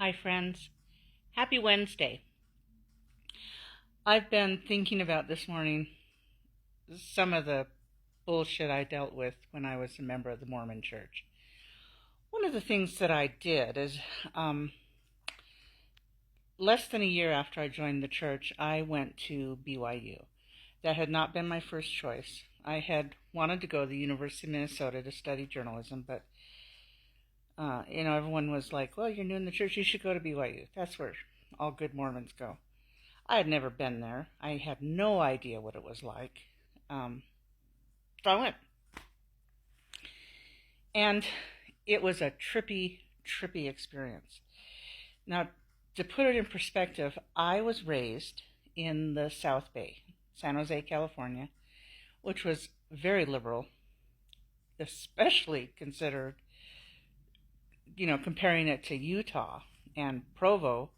Hi, friends. Happy Wednesday. I've been thinking about this morning some of the bullshit I dealt with when I was a member of the Mormon church. One of the things that I did is less than a year after I joined the church, I went to BYU. That had not been my first choice. I had wanted to go to the University of Minnesota to study journalism, but everyone was like, well, you're new in the church, you should go to BYU. That's where all good Mormons go. I had never been there. I had no idea what it was like. So I went. And it was a trippy experience. Now, to put it in perspective, I was raised in the South Bay, San Jose, California, which was very liberal, especially considered, comparing it to Utah and Provo,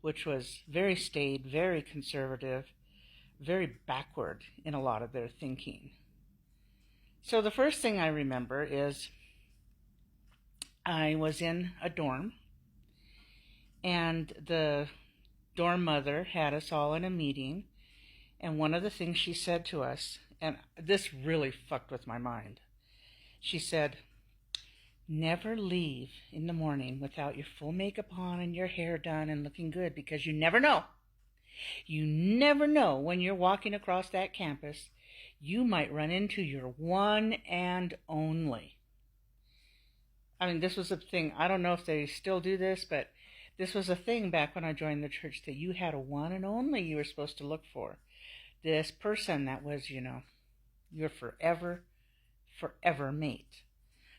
which was very staid, very conservative, very backward in a lot of their thinking. So the first thing I remember is I was in a dorm, and the dorm mother had us all in a meeting, and one of the things she said to us, and this really fucked with my mind, she said, never leave in the morning without your full makeup on and your hair done and looking good, because you never know. You never know when you're walking across that campus, you might run into your one and only. I mean, this was a thing. I don't know if they still do this, but this was a thing back when I joined the church, that you had a one and only you were supposed to look for. This person that was, your forever mate.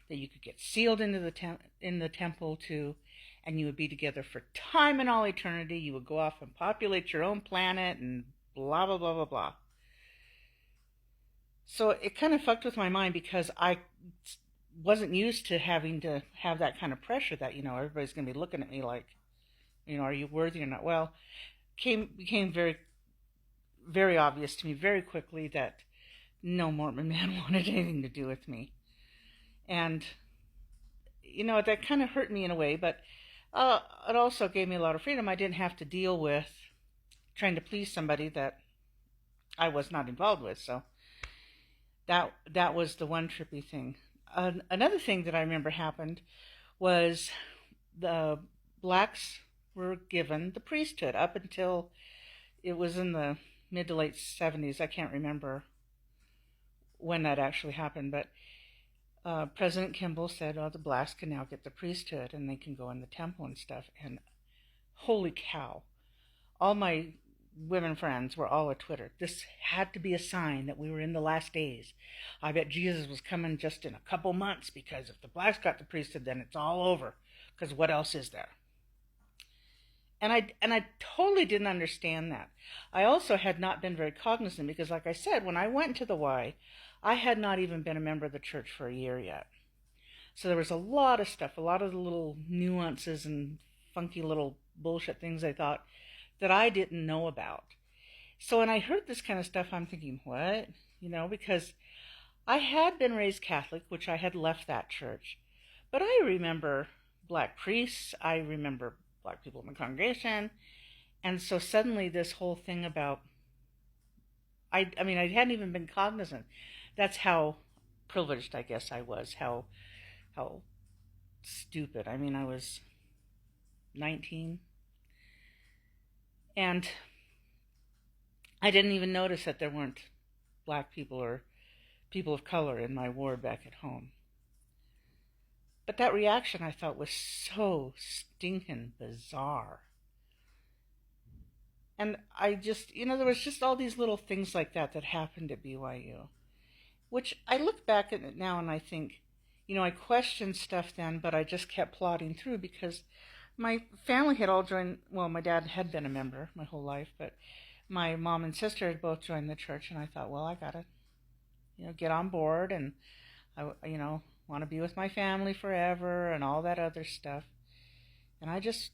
That you could get sealed into the temple to, and you would be together for time and all eternity. You would go off and populate your own planet and blah, blah, blah, blah, blah. So it kind of fucked with my mind, because I wasn't used to having to have that kind of pressure that, everybody's going to be looking at me like, are you worthy or not? Well, became very, very obvious to me very quickly that no Mormon man wanted anything to do with me. And, that kind of hurt me in a way, but it also gave me a lot of freedom. I didn't have to deal with trying to please somebody that I was not involved with. So that was the one trippy thing. Another thing that I remember happened was the blacks were given the priesthood up until it was in the mid to late 70s. I can't remember when that actually happened, but President Kimball said, the blacks can now get the priesthood and they can go in the temple and stuff. And holy cow, all my women friends were all at Twitter. This had to be a sign that we were in the last days. I bet Jesus was coming just in a couple months, because if the blacks got the priesthood, then it's all over, because what else is there? And I totally didn't understand that. I also had not been very cognizant, because like I said, when I went to the Y, I had not even been a member of the church for a year yet. So there was a lot of stuff, a lot of the little nuances and funky little bullshit things I thought that I didn't know about. So when I heard this kind of stuff, I'm thinking, what? Because I had been raised Catholic, which I had left that church. But I remember black priests, I remember black people in the congregation. And so suddenly this whole thing about, I hadn't even been cognizant. That's how privileged I guess I was, how stupid. I was 19. And I didn't even notice that there weren't black people or people of color in my ward back at home. But that reaction I thought was so stinking bizarre. And I just, there was just all these little things like that happened at BYU, which I look back at it now and I think, I questioned stuff then, but I just kept plodding through, because my family had all joined. Well, my dad had been a member my whole life, but my mom and sister had both joined the church, and I thought, well, I gotta, get on board, and I, want to be with my family forever and all that other stuff. And I just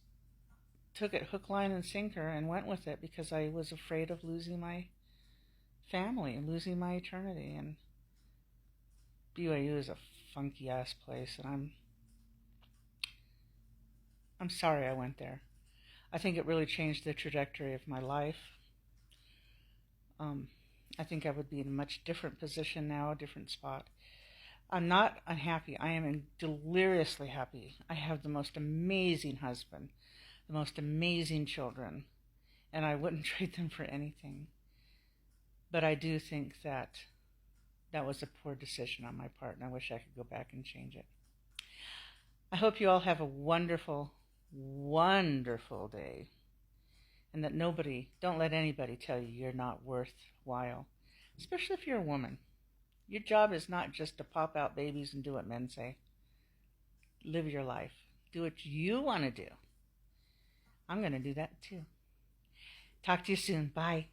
took it hook, line, and sinker and went with it, because I was afraid of losing my family and losing my eternity. And BYU is a funky ass place, and I'm sorry I went there. I think it really changed the trajectory of my life. Um, I think I would be in a much different position now, a different spot. I'm not unhappy. I am deliriously happy. I have the most amazing husband, the most amazing children, and I wouldn't trade them for anything. But I do think that that was a poor decision on my part, and I wish I could go back and change it. I hope you all have a wonderful, wonderful day, and that don't let anybody tell you you're not worthwhile, especially if you're a woman. Your job is not just to pop out babies and do what men say. Live your life. Do what you want to do. I'm going to do that too. Talk to you soon. Bye.